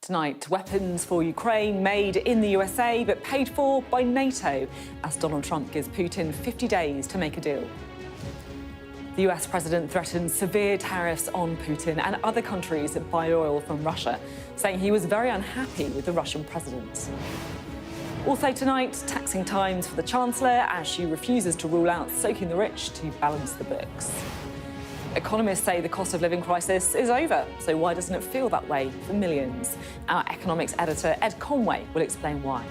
Tonight, weapons for Ukraine made in the USA but paid for by NATO as Donald Trump gives Putin 50 days to make a deal. The US president threatened severe tariffs on Putin and other countries that buy oil from Russia, saying he was very unhappy with the Russian president. Also tonight, taxing times for the Chancellor as she refuses to rule out soaking the rich to balance the books. Economists say the cost of living crisis is over, so why doesn't it feel that way for millions? Our economics editor, Ed Conway, will explain why.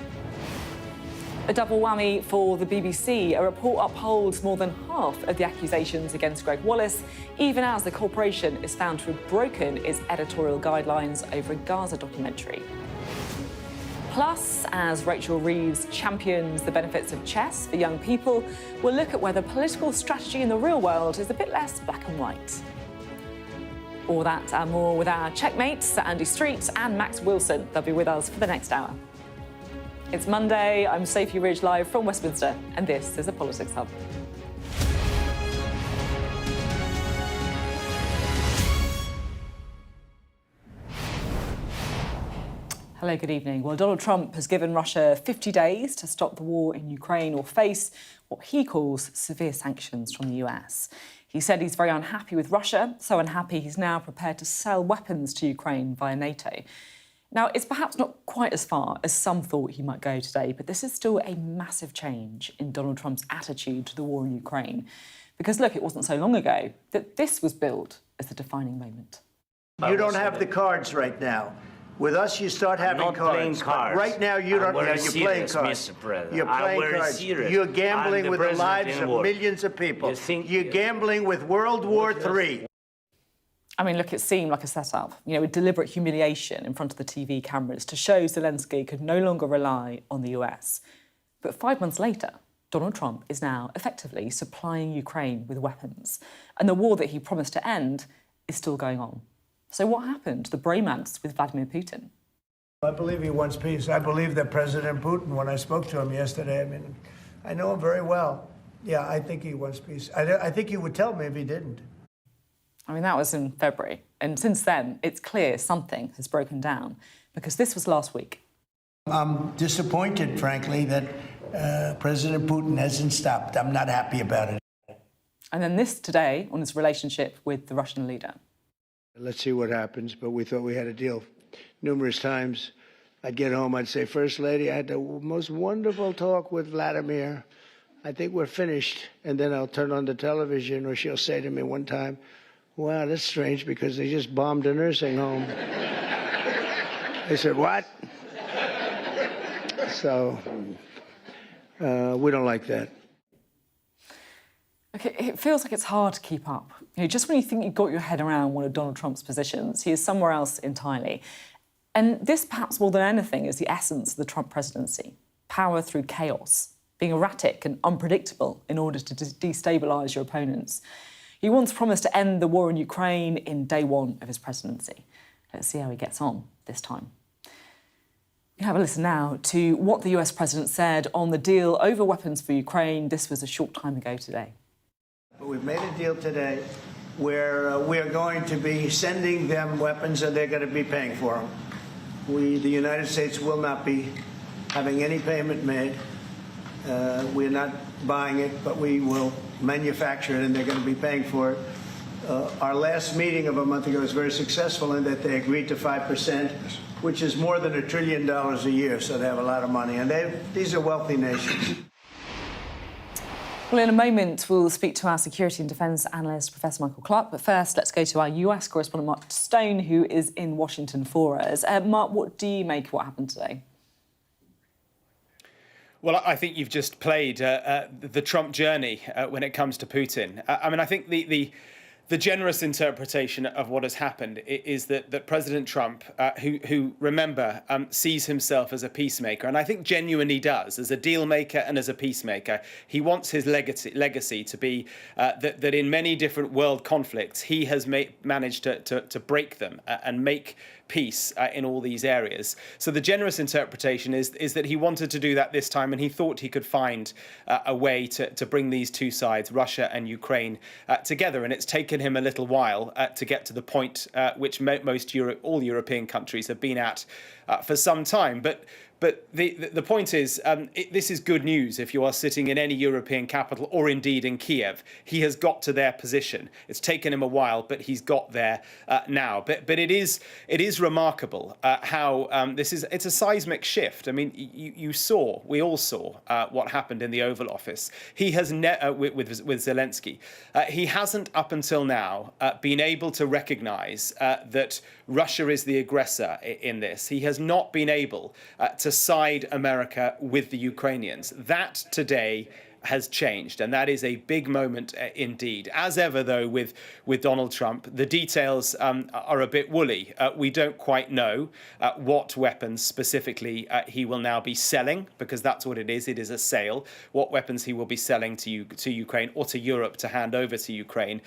A double whammy for the BBC. A report upholds more than half of the accusations against Greg Wallace, even as the corporation is found to have broken its editorial guidelines over a Gaza documentary. Plus, as Rachel Reeves champions the benefits of chess for young people, we'll look at whether political strategy in the real world is a bit less black and white. All that and more with our checkmates, Andy Street and Max Wilson. They'll be with us for the next hour. It's Monday, I'm Sophy Ridge live from Westminster, and this is the Politics Hub. Hello, good evening. Well, Donald Trump has given Russia 50 days to stop the war in Ukraine or face what he calls severe sanctions from the US. He said he's very unhappy with Russia, so unhappy he's now prepared to sell weapons to Ukraine via NATO. Now, it's perhaps not quite as far as some thought he might go today, but this is still a massive change in Donald Trump's attitude to the war in Ukraine. Because, look, it wasn't so long ago that this was billed as the defining moment. You don't have the cards right now. With us, you start having cards. But right now, you don't. Yeah, you're playing cards. You're playing cards. You're gambling with the lives of millions of people. You're gambling with World War III. I mean, look, it seemed like a setup, a deliberate humiliation in front of the TV cameras to show Zelensky could no longer rely on the US. But 5 months later, Donald Trump is now effectively supplying Ukraine with weapons. And the war that he promised to end is still going on. So what happened to the bromance with Vladimir Putin? I believe he wants peace. I believe that President Putin, when I spoke to him yesterday, I know him very well. Yeah, I think he wants peace. I think he would tell me if he didn't. That was in February. And since then, it's clear something has broken down, because this was last week. I'm disappointed, frankly, that President Putin hasn't stopped. I'm not happy about it. And then this today on his relationship with the Russian leader. Let's see what happens, but we thought we had a deal. Numerous times I'd get home, I'd say, First Lady, I had the most wonderful talk with Vladimir. I think we're finished. And then I'll turn on the television, or she'll say to me one time, wow, that's strange because they just bombed a nursing home. I said, what? So we don't like that. Okay, it feels like it's hard to keep up. Just when you think you've got your head around one of Donald Trump's positions, he is somewhere else entirely. And this, perhaps more than anything, is the essence of the Trump presidency. Power through chaos, being erratic and unpredictable in order to destabilise your opponents. He once promised to end the war in Ukraine in day one of his presidency. Let's see how he gets on this time. You have a listen now to what the US president said on the deal over weapons for Ukraine. This was a short time ago today. We've made a deal today where we're going to be sending them weapons and they're going to be paying for them. The United States will not be having any payment made. We're not buying it, but we will manufacture it and they're going to be paying for it. Our last meeting of a month ago was very successful in that they agreed to 5%, which is more than $1 trillion a year, so they have a lot of money. And these are wealthy nations. Well, in a moment, we'll speak to our security and defence analyst, Professor Michael Clark. But first, let's go to our US correspondent, Mark Stone, who is in Washington for us. Mark, what do you make of what happened today? Well, I think you've just played the Trump journey when it comes to Putin. I think the generous interpretation of what has happened is that President Trump, who remember, sees himself as a peacemaker, and I think genuinely does, as a deal maker and as a peacemaker. He wants his legacy to be that in many different world conflicts, he has managed to break them and make peace in all these areas. So the generous interpretation is that he wanted to do that this time, and he thought he could find a way to bring these two sides, Russia and Ukraine, together. And it's taken him a little while to get to the point which all European countries have been at for some time. But the point is, this is good news if you are sitting in any European capital or indeed in Kiev. He has got to their position. It's taken him a while, but he's got there now. But it is remarkable how it's a seismic shift. I mean, we all saw what happened in the Oval Office. He has with Zelensky. He hasn't up until now been able to recognise that Russia is the aggressor in this. He has not been able to side America with the Ukrainians. That today has changed, and that is a big moment indeed. As ever, though, with Donald Trump, the details are a bit woolly. We don't quite know what weapons specifically he will now be selling, because that's what it is. It is a sale. What weapons he will be selling to Ukraine or to Europe to hand over to Ukraine.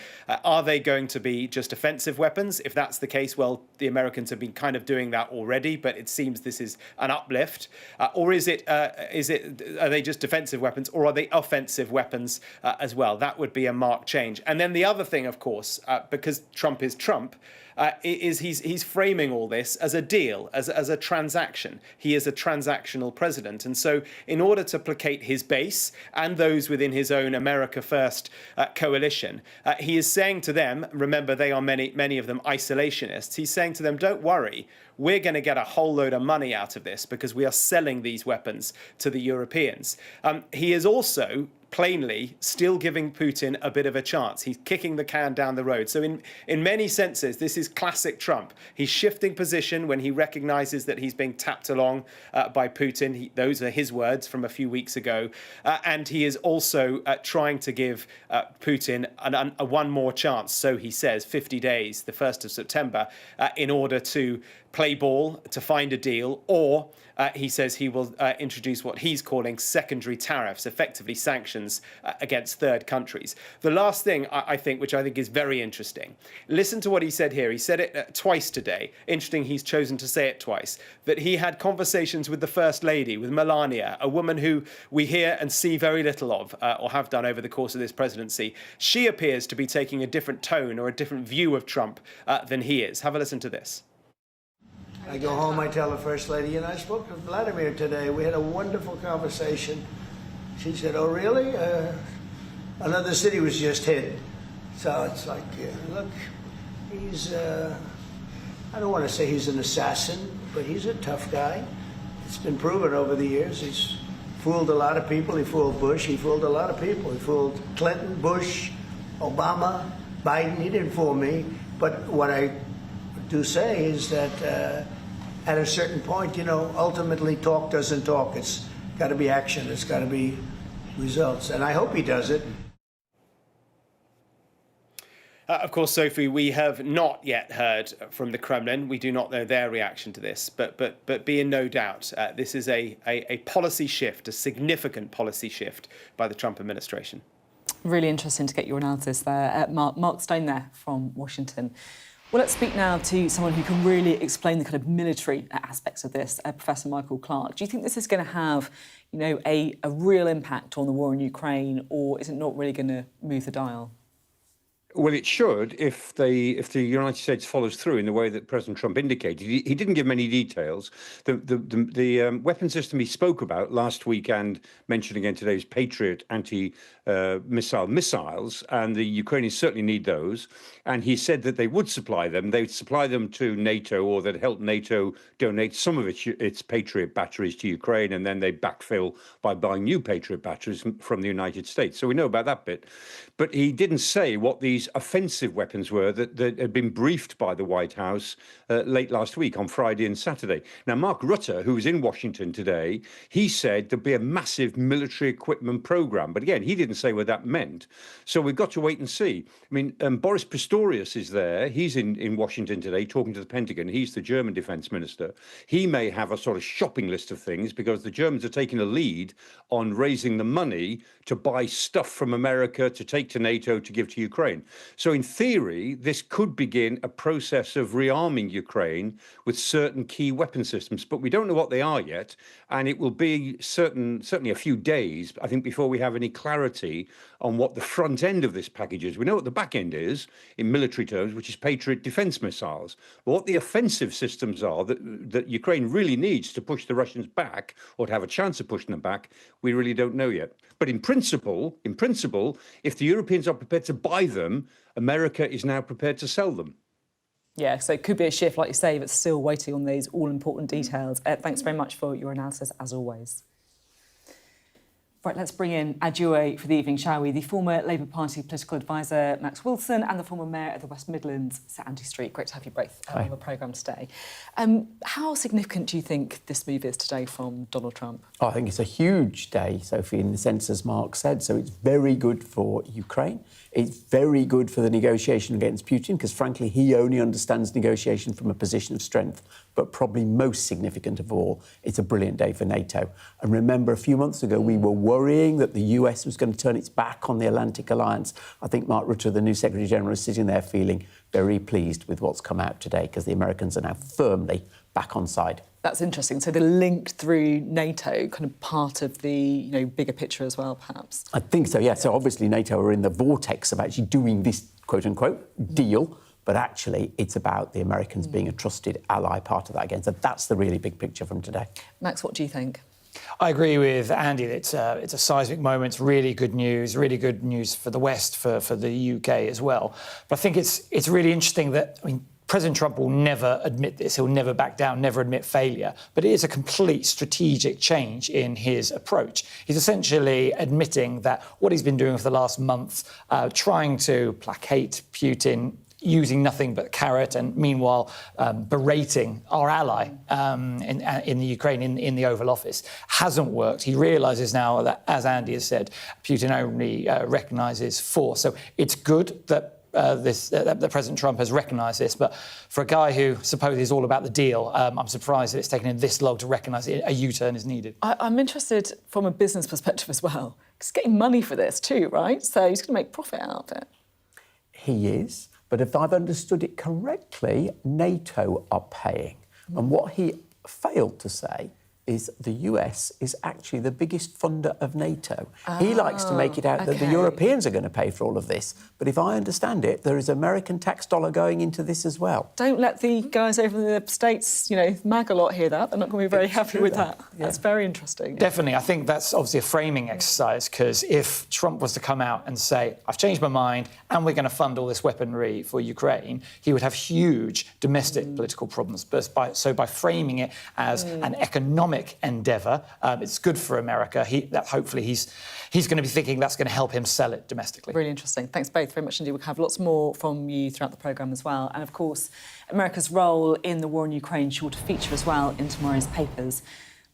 Are they going to be just offensive weapons? If that's the case, well, the Americans have been kind of doing that already, but it seems this is an uplift. Or are they just defensive weapons, or are they offensive weapons as well? That would be a marked change. And then the other thing, of course, because Trump is Trump, is he's framing all this as a deal, as a transaction. He is a transactional president. And so in order to placate his base and those within his own America First coalition, he is saying to them, remember, they are many of them isolationists, he's saying to them, don't worry, we're going to get a whole load of money out of this because we are selling these weapons to the Europeans. He is also plainly still giving Putin a bit of a chance. He's kicking the can down the road. So in many senses, this is classic Trump. He's shifting position when he recognizes that he's being tapped along by Putin. Those are his words from a few weeks ago. And he is also trying to give Putin a one more chance, so he says, 50 days, the 1st of September, in order to play ball, to find a deal, or he says he will introduce what he's calling secondary tariffs, effectively sanctions against third countries. The last thing, I think, which I think is very interesting, listen to what he said here. He said it twice today. Interesting, he's chosen to say it twice, that he had conversations with the First Lady, with Melania, a woman who we hear and see very little of, or have done over the course of this presidency. She appears to be taking a different tone or a different view of Trump than he is. Have a listen to this. I go home, I tell the First Lady, I spoke to Vladimir today. We had a wonderful conversation. She said, oh, really? Another city was just hit. So it's like, look, he's, I don't want to say he's an assassin, but he's a tough guy. It's been proven over the years. He's fooled a lot of people. He fooled Bush. He fooled a lot of people. He fooled Clinton, Bush, Obama, Biden. He didn't fool me. But what I do say is that at a certain point, ultimately talk doesn't talk. It's got to be action. It's got to be results. And I hope he does it. Of course, Sophie, we have not yet heard from the Kremlin. We do not know their reaction to this, but be in no doubt, this is a policy shift, a significant policy shift by the Trump administration. Really interesting to get your analysis there. Mark Stone there from Washington. Well, let's speak now to someone who can really explain the kind of military aspects of this, Professor Michael Clark. Do you think this is going to have, a real impact on the war in Ukraine, or is it not really going to move the dial? Well, it should if the United States follows through in the way that President Trump indicated. He didn't give many details. The weapon system he spoke about last week and mentioned again today is Patriot anti-missile missiles, and the Ukrainians certainly need those. And he said that they would supply them. They would supply them to NATO, or they'd help NATO donate some of its Patriot batteries to Ukraine, and then they backfill by buying new Patriot batteries from the United States. So we know about that bit. But he didn't say what these offensive weapons were that had been briefed by the White House late last week on Friday and Saturday. Now, Mark Rutte, who was in Washington today, he said there'd be a massive military equipment program. But again, he didn't say what that meant. So we've got to wait and see. I mean, Boris Pistorius is there. He's in Washington today talking to the Pentagon. He's the German defense minister. He may have a sort of shopping list of things because the Germans are taking a lead on raising the money to buy stuff from America to take to NATO to give to Ukraine. So in theory, this could begin a process of rearming Ukraine with certain key weapon systems, but we don't know what they are yet. And it will be certainly a few days, I think, before we have any clarity on what the front end of this package is. We know what the back end is in military terms, which is Patriot defense missiles. But what the offensive systems are that Ukraine really needs to push the Russians back or to have a chance of pushing them back, we really don't know yet. But in principle, if the Europeans are prepared to buy them, America is now prepared to sell them. Yeah, so it could be a shift, like you say, but still waiting on these all-important details. Thanks very much for your analysis, as always. Right, let's bring in our duo for the evening, shall we? The former Labour Party political advisor, Max Wilson, and the former Mayor of the West Midlands, Sir Andy Street. Great to have you both on the programme today. How significant do you think this move is today from Donald Trump? Oh, I think it's a huge day, Sophie, in the sense, as Mark said. So it's very good for Ukraine. It's very good for the negotiation against Putin, because, frankly, he only understands negotiation from a position of strength. But probably most significant of all, it's a brilliant day for NATO. And remember, a few months ago, we were worrying that the US was going to turn its back on the Atlantic Alliance. I think Mark Rutte, the new Secretary General, is sitting there feeling very pleased with what's come out today, because the Americans are now firmly back on side. That's interesting. So they're linked through NATO, kind of part of the bigger picture as well, perhaps? I think so, yeah. So obviously NATO are in the vortex of actually doing this, quote-unquote, deal. But actually, it's about the Americans being a trusted ally part of that again. So that's the really big picture from today. Max, what do you think? I agree with Andy. It's a seismic moment. It's really good news for the West, for the UK as well. But I think it's really interesting that, President Trump will never admit this. He'll never back down, never admit failure. But it is a complete strategic change in his approach. He's essentially admitting that what he's been doing for the last month, trying to placate Putin, using nothing but carrot, and meanwhile berating our ally in the Ukraine, in the Oval Office, hasn't worked. He realises now that, as Andy has said, Putin only recognises force. So it's good that that President Trump has recognised this, but for a guy who supposedly is all about the deal, I'm surprised that it's taken him this long to recognise a U-turn is needed. I'm interested from a business perspective as well. He's getting money for this too, right? So he's going to make profit out of it. He is. But if I've understood it correctly, NATO are paying. And what he failed to say is the US is actually the biggest funder of NATO. He likes to make it out that the Europeans are going to pay for all of this. But if I understand it, there is American tax dollar going into this as well. Don't let the guys over in the States, MAGA lot hear that. They're not going to be very happy with that. Yeah. That's very interesting. Definitely. I think that's obviously a framing exercise, because if Trump was to come out and say, I've changed my mind and we're going to fund all this weaponry for Ukraine, he would have huge domestic political problems. But by framing it as an economic endeavour, it's good for America. Hopefully he's going to be thinking that's going to help him sell it domestically. Really interesting. Thanks both very much indeed. We'll have lots more from you throughout the programme as well. And of course, America's role in the war in Ukraine sure to feature as well in tomorrow's papers.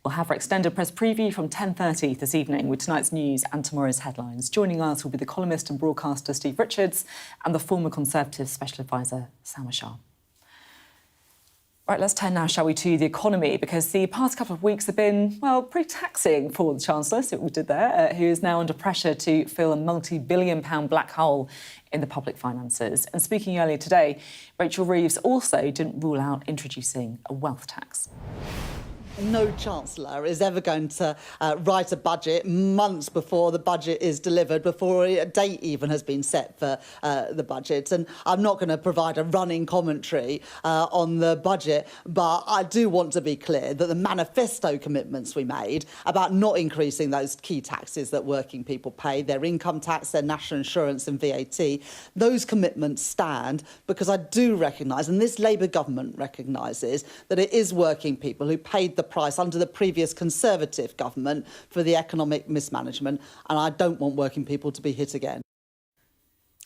We'll have our extended press preview from 10:30 this evening with tonight's news and tomorrow's headlines. Joining us will be the columnist and broadcaster Steve Richards and the former Conservative Special Advisor Sam Shah. Right, let's turn now, shall we, to the economy, because the past couple of weeks have been, well, pretty taxing for the Chancellor, see what we did there, who is now under pressure to fill a multi-billion-pound black hole in the public finances. And speaking earlier today, Rachel Reeves also didn't rule out introducing a wealth tax. No Chancellor is ever going to write a budget months before the budget is delivered, before a date even has been set for the budget. And I'm not going to provide a running commentary on the budget, but I do want to be clear that the manifesto commitments we made about not increasing those key taxes that working people pay, their income tax, their national insurance and VAT, those commitments stand, because I do recognise, and this Labour government recognises, that it is working people who paid the price under the previous Conservative government for the economic mismanagement, and I don't want working people to be hit again.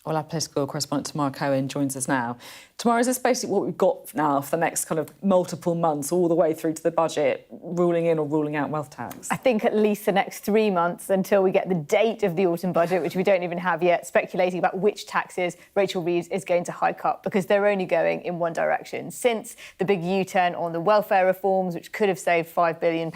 Well, our political correspondent Tamara Cohen joins us now. Tamara, is this basically what we've got now for the next kind of multiple months, all the way through to the budget? ruling in or ruling out wealth tax? I think at least the next 3 months until we get the date of the autumn budget, which we don't even have yet, speculating about which taxes Rachel Reeves is going to hike up, because they're only going in one direction. Since the big U-turn on the welfare reforms, which could have saved £5 billion,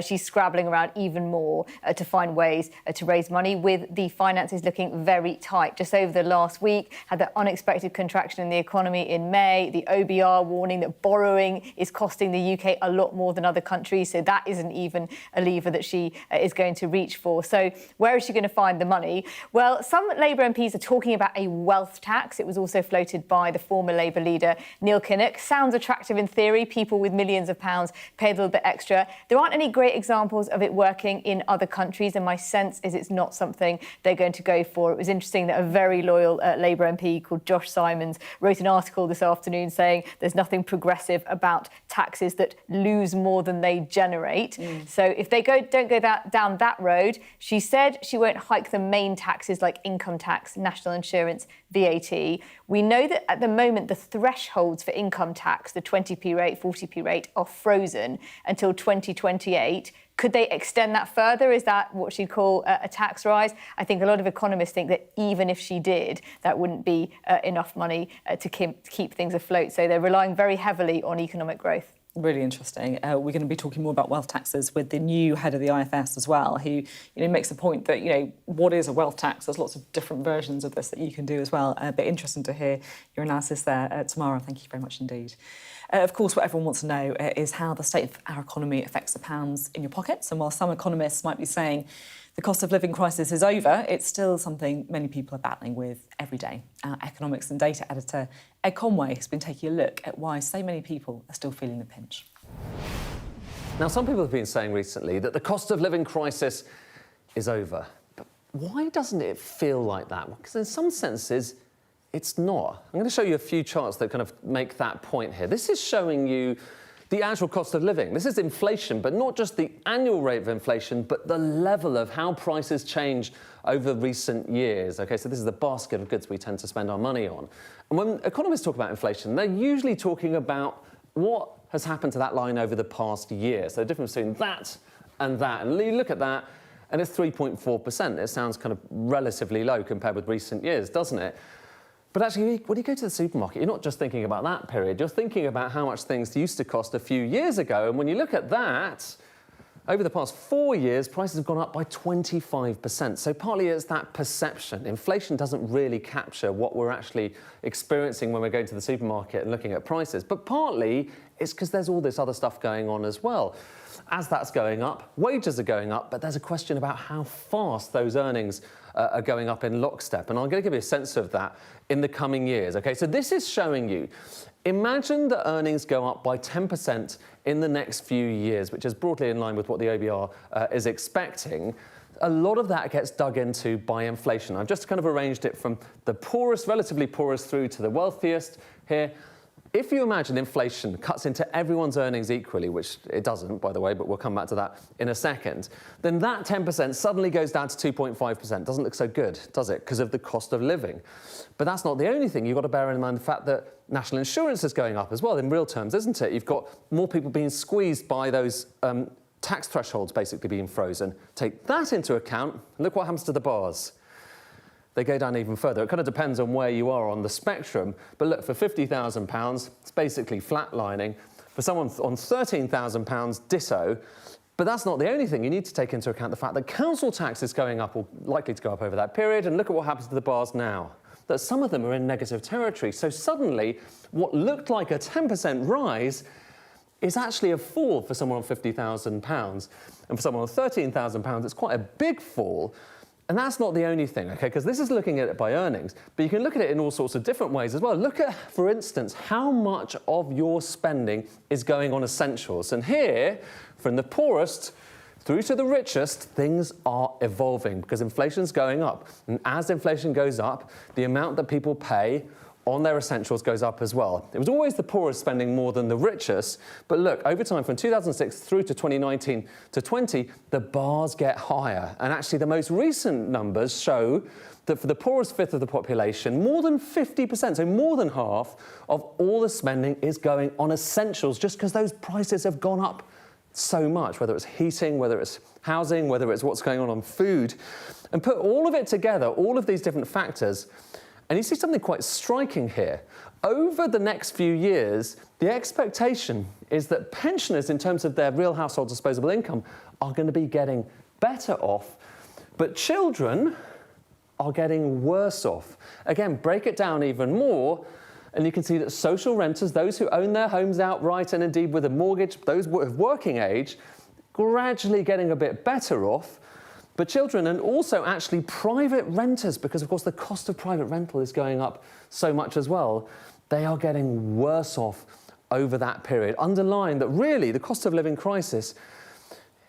she's scrabbling around even more to find ways to raise money, with the finances looking very tight. Just over the last week, had that unexpected contraction in the economy in May, the OBR warning that borrowing is costing the UK a lot more than other countries, so that isn't even a lever that she is going to reach for. So where is she going to find the money? Well, some Labour MPs are talking about a wealth tax. It was also floated by the former Labour leader, Neil Kinnock. Sounds attractive in theory. People with millions of pounds pay a little bit extra. There aren't any great examples of it working in other countries, and my sense is it's not something they're going to go for. It was interesting that a very loyal Labour MP called Josh Simons wrote an article this afternoon saying there's nothing progressive about taxes that lose more than they generate. So if they don't go down that road, she said she won't hike the main taxes like income tax, national insurance, VAT. We know that at the moment the thresholds for income tax, the 20p rate, 40p rate, are frozen until 2028. Could they extend that further? Is that what she'd call a tax rise? I think a lot of economists think that even if she did, that wouldn't be enough money to keep things afloat. So they're relying very heavily on economic growth. Really interesting. We're going to be talking more about wealth taxes with the new head of the IFS as well, who makes the point that what is a wealth tax? There's lots of different versions of this that you can do as well. But interesting to hear your analysis there, Tamara. Thank you very much indeed. Of course, what everyone wants to know is how the state of our economy affects the pounds in your pockets. And while some economists might be saying the cost of living crisis is over, it's still something many people are battling with every day. Our economics and data editor, Ed Conway, has been taking a look at why so many people are still feeling the pinch. Now, some people have been saying recently that the cost of living crisis is over. But why doesn't it feel like that? Because in some senses, it's not. I'm going to show you a few charts that kind of make that point here. This is showing you the actual cost of living. This is inflation, but not just the annual rate of inflation, but the level of how prices change over recent years. OK, so this is the basket of goods we tend to spend our money on. And when economists talk about inflation, they're usually talking about what has happened to that line over the past year. So the difference between that. And you look at that, and it's 3.4%. It sounds kind of relatively low compared with recent years, doesn't it? But actually, when you go to the supermarket, you're not just thinking about that period. You're thinking about how much things used to cost a few years ago. And when you look at that, over the past 4 years, prices have gone up by 25%. So partly it's that perception. Inflation doesn't really capture what we're actually experiencing when we're going to the supermarket and looking at prices. But partly it's because there's all this other stuff going on as well. As that's going up, wages are going up, but there's a question about how fast those earnings are going up in lockstep. And I'm going to give you a sense of that in the coming years. OK, so this is showing you, imagine that earnings go up by 10% in the next few years, which is broadly in line with what the OBR is expecting. A lot of that gets dug into by inflation. I've just kind of arranged it from the poorest, relatively poorest, through to the wealthiest here. If you imagine inflation cuts into everyone's earnings equally, which it doesn't, by the way, but we'll come back to that in a second, then that 10% suddenly goes down to 2.5%. Doesn't look so good, does it? Because of the cost of living. But that's not the only thing. You've got to bear in mind the fact that national insurance is going up as well, in real terms, isn't it? You've got more people being squeezed by those tax thresholds basically being frozen. Take that into account, and look what happens to the bars. They go down even further. It kind of depends on where you are on the spectrum. But look, for £50,000, it's basically flatlining. For someone on £13,000, ditto. But that's not the only thing. You need to take into account the fact that council tax is going up, or likely to go up over that period. And look at what happens to the bars now. That some of them are in negative territory. So suddenly, what looked like a 10% rise is actually a fall for someone on £50,000. And for someone on £13,000, it's quite a big fall. And that's not the only thing, OK, because this is looking at it by earnings, but you can look at it in all sorts of different ways as well. Look at, for instance, how much of your spending is going on essentials. And here, from the poorest through to the richest, things are evolving because inflation's going up. And as inflation goes up, the amount that people pay on their essentials goes up as well. It was always the poorest spending more than the richest, but look, over time from 2006 through to 2019 to 20, the bars get higher. And actually the most recent numbers show that for the poorest fifth of the population, more than 50%, so more than half of all the spending is going on essentials just because those prices have gone up so much, whether it's heating, whether it's housing, whether it's what's going on food, and put all of it together, all of these different factors, and you see something quite striking here. Over the next few years, the expectation is that pensioners, in terms of their real household disposable income, are going to be getting better off, but children are getting worse off. Again, break it down even more, and you can see that social renters, those who own their homes outright and indeed with a mortgage, those of working age, gradually getting a bit better off, but children and also actually private renters, because of course the cost of private rental is going up so much as well, they are getting worse off over that period, underlying that really the cost of living crisis,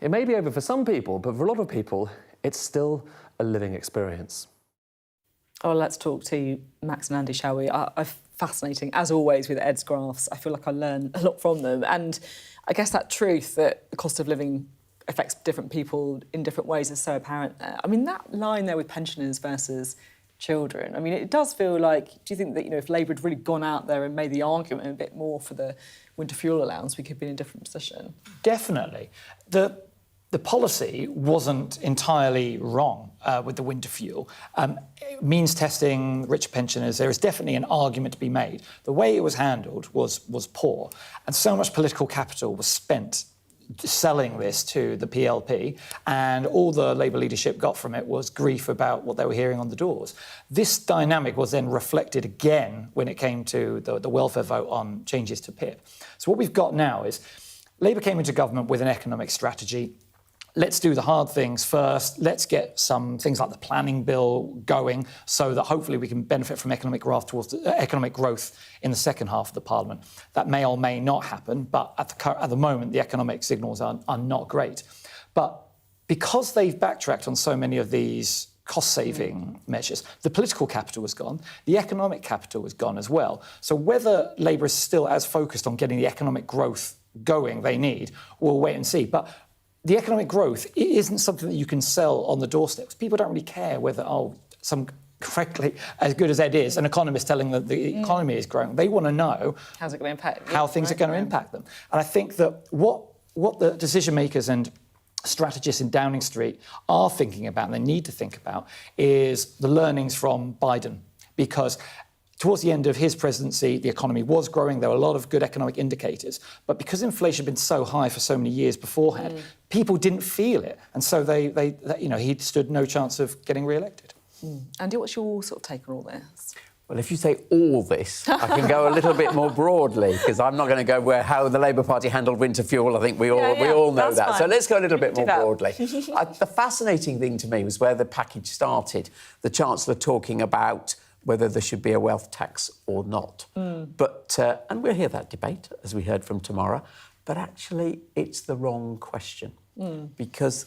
it may be over for some people, but for a lot of people, it's still a living experience. Oh, let's talk to Max and Andy, shall we? Fascinating, as always, with Ed's graphs. I feel like I learn a lot from them. And I guess that truth that the cost of living affects different people in different ways is so apparent there. I mean, that line there with pensioners versus children, I mean, it does feel like, do you think that, if Labour had really gone out there and made the argument a bit more for the winter fuel allowance, we could be in a different position? Definitely. The policy wasn't entirely wrong with the winter fuel. Means testing rich pensioners, there is definitely an argument to be made. The way it was handled was poor, and so much political capital was spent selling this to the PLP, and all the Labour leadership got from it was grief about what they were hearing on the doors. This dynamic was then reflected again when it came to the welfare vote on changes to PIP. So what we've got now is Labour came into government with an economic strategy. Let's do the hard things first. Let's get some things like the planning bill going so that hopefully we can benefit from economic growth in the second half of the Parliament. That may or may not happen, but at the moment, the economic signals are not great. But because they've backtracked on so many of these cost-saving measures, the political capital was gone, the economic capital was gone as well. So whether Labour is still as focused on getting the economic growth going they need, we'll wait and see. But the economic growth isn't something that you can sell on the doorsteps. People don't really care whether, frankly, as good as Ed is, an economist telling them the economy is growing. They want to know how's it going to impact how things are going to impact them. And I think that what the decision makers and strategists in Downing Street are thinking about, and they need to think about, is the learnings from Biden. Because towards the end of his presidency, the economy was growing. There were a lot of good economic indicators. But because inflation had been so high for so many years beforehand, people didn't feel it. And so he stood no chance of getting re-elected. Andy, what's your sort of take on all this? Well, if you say all this, I can go a little bit more broadly, because I'm not going to go how the Labour Party handled winter fuel. I think we all know that. Fine. So let's go a little bit more broadly. The fascinating thing to me was where the package started. The Chancellor talking about whether there should be a wealth tax or not. But and we'll hear that debate, as we heard from Tamara, but actually it's the wrong question, because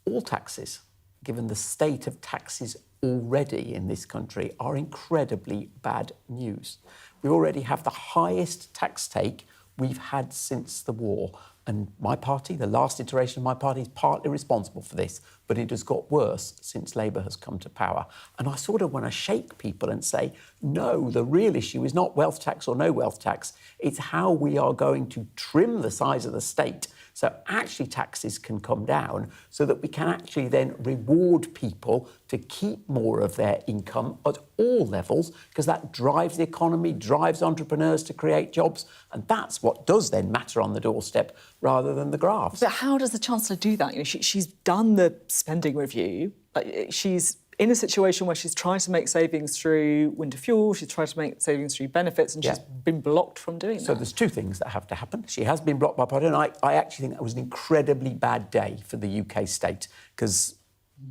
all taxes, given the state of taxes already in this country, are incredibly bad news. We already have the highest tax take we've had since the war. And my party, the last iteration of my party, is partly responsible for this, but it has got worse since Labour has come to power. And I sort of want to shake people and say, no, the real issue is not wealth tax or no wealth tax. It's how we are going to trim the size of the state so actually taxes can come down, so that we can actually then reward people to keep more of their income at all levels, because that drives the economy, drives entrepreneurs to create jobs, and that's what does then matter on the doorstep rather than the graphs. But how does the Chancellor do that? She's done the spending review. She's in a situation where she's trying to make savings through winter fuel, she's trying to make savings through benefits, and she's been blocked from doing that. So there's two things that have to happen. She has been blocked by Party, and I actually think that was an incredibly bad day for the UK state, because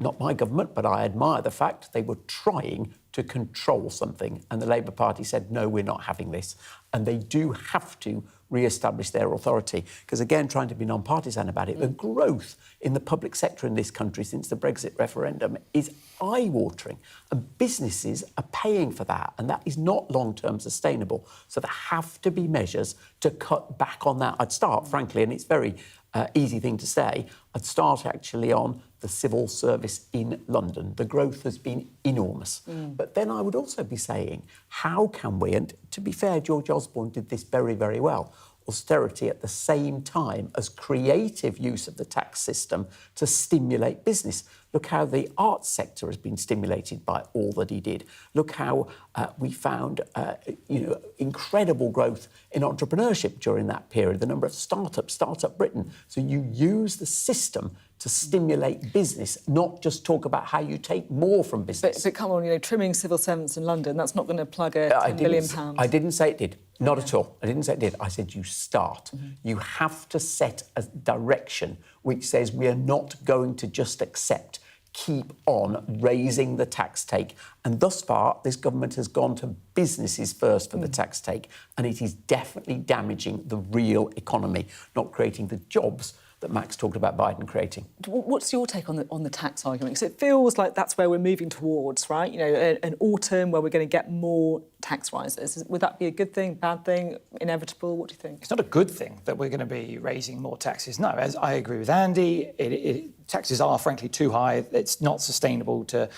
not my government, but I admire the fact they were trying to control something, and the Labour Party said, no, we're not having this. And they do have to re-establish their authority, because, again, trying to be non-partisan about it, the growth in the public sector in this country since the Brexit referendum is eye-watering, and businesses are paying for that, and that is not long-term sustainable. So there have to be measures to cut back on that. I'd start, frankly, and it's very easy thing to say, I'd start actually on the civil service in London. The growth has been enormous. But then I would also be saying, how can we, and to be fair, George Osborne did this very, very well, austerity at the same time as creative use of the tax system to stimulate business. Look how the arts sector has been stimulated by all that he did. Look how we found, incredible growth in entrepreneurship during that period, the number of startups, Startup Britain. So you use the system to stimulate business, not just talk about how you take more from business. But come on, trimming civil servants in London, that's not going to plug a £10 billion. I didn't say it did. Not at all. I didn't say it did. I said you start. You have to set a direction which says we are not going to just accept, keep on raising the tax take. And thus far, this government has gone to businesses first for the tax take, and it is definitely damaging the real economy, not creating the jobs that Max talked about Biden creating. What's your take on the tax argument? Because it feels like that's where we're moving towards, right? An autumn where we're going to get more tax rises. Would that be a good thing, bad thing, inevitable? What do you think? It's not a good thing that we're going to be raising more taxes. No, as I agree with Andy, taxes are frankly too high. It's not sustainable to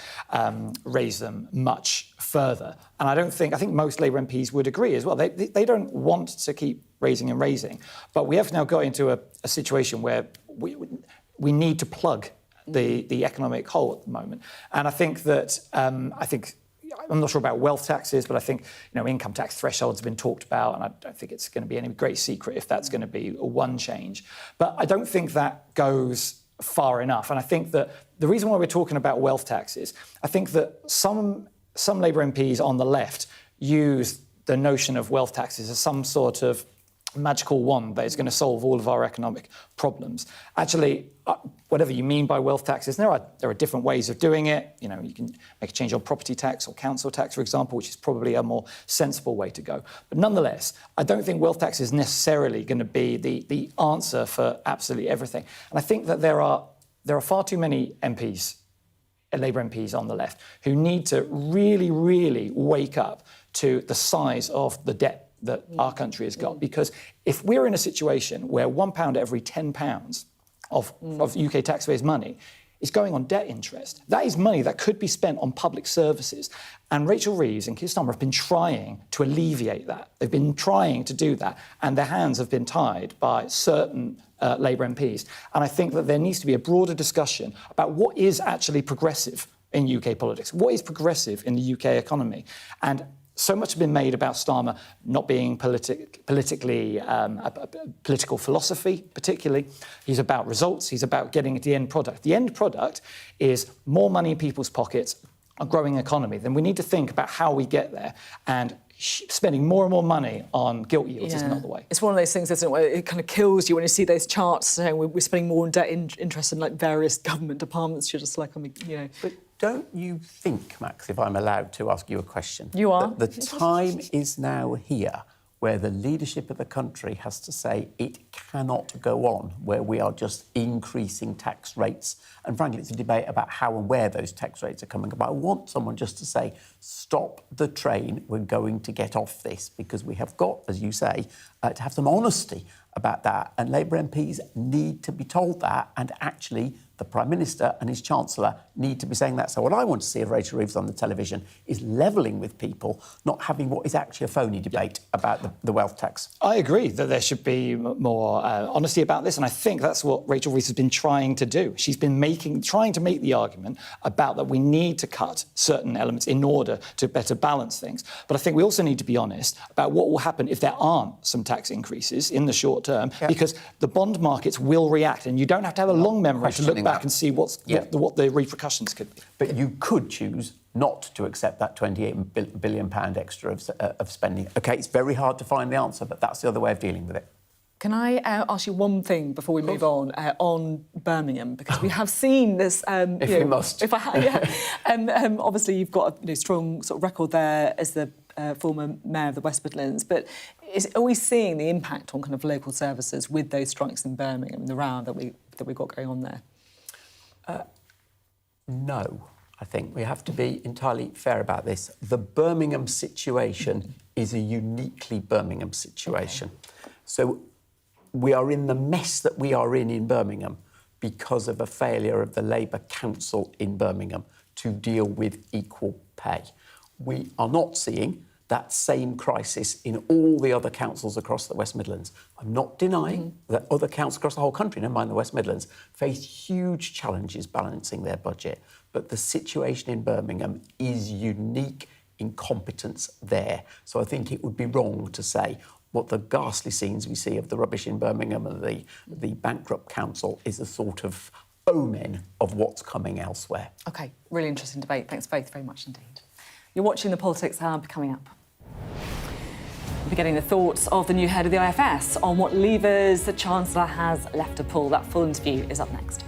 raise them much further. And I think most Labour MPs would agree as well. They don't want to keep raising and raising. But we have now got into a situation where we need to plug the economic hole at the moment. And I think that, I'm not sure about wealth taxes, but I think, income tax thresholds have been talked about, and I don't think it's going to be any great secret if that's going to be one change. But I don't think that goes far enough. And I think that the reason why we're talking about wealth taxes, I think that some Labour MPs on the left use the notion of wealth taxes as some sort of magical wand that is going to solve all of our economic problems. Actually, whatever you mean by wealth taxes, there are different ways of doing it. You can make a change on property tax or council tax, for example, which is probably a more sensible way to go. But nonetheless, I don't think wealth tax is necessarily going to be the answer for absolutely everything. And I think that there are far too many MPs, Labour MPs on the left, who need to really, really wake up to the size of the debt that our country has got. Because if we're in a situation where £1 every £10 of UK taxpayers' money is going on debt interest, that is money that could be spent on public services. And Rachel Reeves and Keir Starmer have been trying to alleviate that. They've been trying to do that, and their hands have been tied by certain Labour MPs. And I think that there needs to be a broader discussion about what is actually progressive in UK politics, what is progressive in the UK economy. And so much has been made about Starmer not being politically political philosophy, particularly. He's about results. He's about getting at the end product. The end product is more money in people's pockets, a growing economy. Then we need to think about how we get there. And spending more and more money on gilt yields is not the way. It's one of those things, isn't it, where it kind of kills you when you see those charts saying we're spending more on debt interest in various government departments. You're just like, But don't you think, Max, if I'm allowed to ask you a question? You are. That the time is now here where the leadership of the country has to say it cannot go on, where we are just increasing tax rates. And frankly, it's a debate about how and where those tax rates are coming about. I want someone just to say, stop the train, we're going to get off this, because we have got, as you say, to have some honesty about that. And Labour MPs need to be told that, and actually the Prime Minister and his Chancellor need to be saying that. So what I want to see of Rachel Reeves on the television is levelling with people, not having what is actually a phony debate about the wealth tax. I agree that there should be more honesty about this, and I think that's what Rachel Reeves has been trying to do. She's been trying to make the argument about that we need to cut certain elements in order to better balance things. But I think we also need to be honest about what will happen if there aren't some tax increases in the short term, because the bond markets will react, and you don't have to have a long memory to look back and see what the repercussions could be. But you could choose not to accept that £28 billion extra of spending. OK, it's very hard to find the answer, but that's the other way of dealing with it. Can I ask you one thing before we move on Birmingham? Because we have seen this... if we must. Obviously, you've got a strong sort of record there as the former mayor of the West Midlands, but are we seeing the impact on kind of local services with those strikes in Birmingham, the row that we've got going on there? No, I think we have to be entirely fair about this. The Birmingham situation is a uniquely Birmingham situation. Okay. So we are in the mess that we are in Birmingham because of a failure of the Labour Council in Birmingham to deal with equal pay. We are not seeing that same crisis in all the other councils across the West Midlands. I'm not denying that other councils across the whole country, never mind the West Midlands, face huge challenges balancing their budget. But the situation in Birmingham is unique incompetence there. So I think it would be wrong to say what the ghastly scenes we see of the rubbish in Birmingham and the bankrupt council is a sort of omen of what's coming elsewhere. OK, really interesting debate. Thanks both very much indeed. You're watching the Politics Hub. Coming up, we'll be getting the thoughts of the new head of the IFS on what levers the Chancellor has left to pull. That full interview is up next.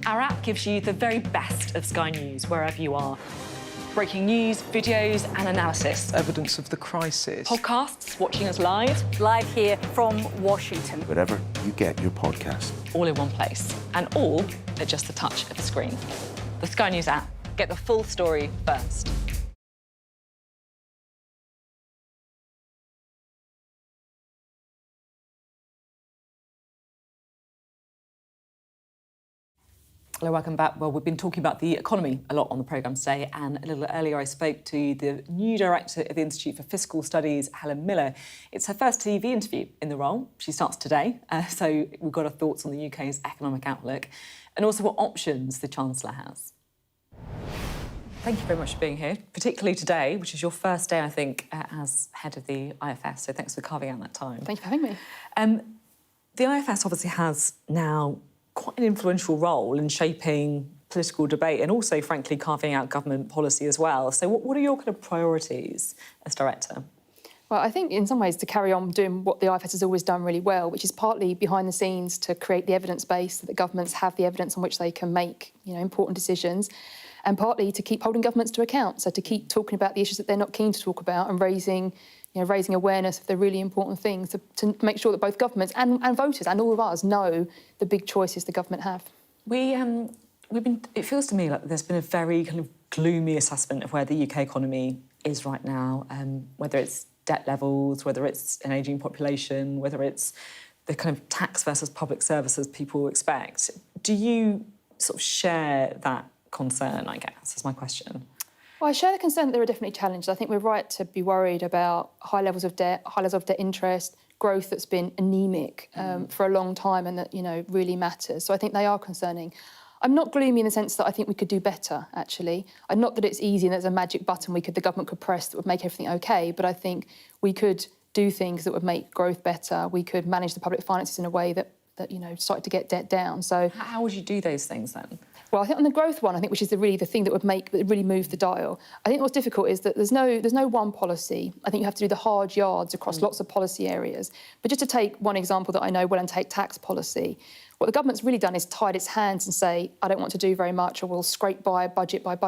Our app gives you the very best of Sky News wherever you are. Breaking news, videos and analysis. Evidence of the crisis. Podcasts, watching us live. Live here from Washington. Wherever you get your podcast. All in one place. And all at just the touch of a screen. The Sky News app. Get the full story first. Hello, welcome back. Well, we've been talking about the economy a lot on the programme today, and a little earlier I spoke to the new director of the Institute for Fiscal Studies, Helen Miller. It's her first TV interview in the role. She starts today, so we've got her thoughts on the UK's economic outlook and also what options the Chancellor has. Thank you very much for being here, particularly today, which is your first day, I think, as head of the IFS, so thanks for carving out that time. Thank you for having me. The IFS obviously has now quite an influential role in shaping political debate and also, frankly, carving out government policy as well. So what are your kind of priorities as director? Well, I think in some ways to carry on doing what the IFS has always done really well, which is partly behind the scenes to create the evidence base so that governments have the evidence on which they can make, important decisions, and partly to keep holding governments to account, so to keep talking about the issues that they're not keen to talk about and raising awareness of the really important things to make sure that both governments and voters and all of us know the big choices the government have. It feels to me like there's been a very kind of gloomy assessment of where the UK economy is right now, whether it's debt levels, whether it's an ageing population, whether it's the kind of tax versus public services people expect. Do you sort of share that concern, I guess, is my question? Well, I share the concern that there are definitely challenges. I think we're right to be worried about high levels of debt, high levels of debt interest, growth that's been anaemic for a long time and that, really matters. So I think they are concerning. I'm not gloomy in the sense that I think we could do better, actually. Not that it's easy and there's a magic button the government could press that would make everything OK, but I think we could do things that would make growth better. We could manage the public finances in a way that that started to get debt down. So How would you do those things then? well, I think on the growth one, I think which is really the thing that would really move the dial. I think what's difficult is that there's no one policy. I think you have to do the hard yards across lots of policy areas. But just to take one example that I know well, and take tax policy, what the government's really done is tied its hands and say, I don't want to do very much, or we'll scrape by budget. But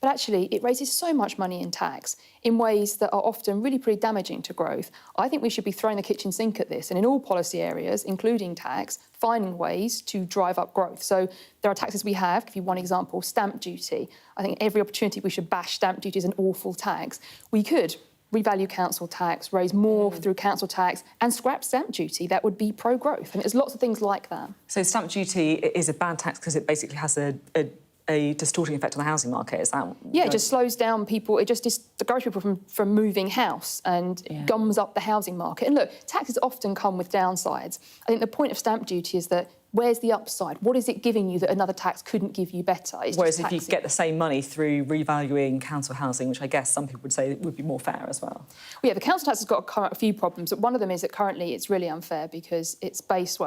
actually, it raises so much money in tax in ways that are often really pretty damaging to growth. I think we should be throwing the kitchen sink at this, and in all policy areas, including tax, finding ways to drive up growth. So there are taxes we have. Give you one example, stamp duty. I think every opportunity we should bash stamp duty is an awful tax. We could revalue council tax, raise more through council tax, and scrap stamp duty. That would be pro-growth. I mean, there's lots of things like that. So stamp duty is a bad tax because it basically has a distorting effect on the housing market, is that? Yeah, it just slows down people. It just discourages people from moving house and gums up the housing market. And look, taxes often come with downsides. I think the point of stamp duty is that where's the upside? What is it giving you that another tax couldn't give you better? Whereas if you get the same money through revaluing council housing, which I guess some people would say would be more fair as well. Well, yeah, the council tax has got a few problems. One of them is that currently it's really unfair because it's based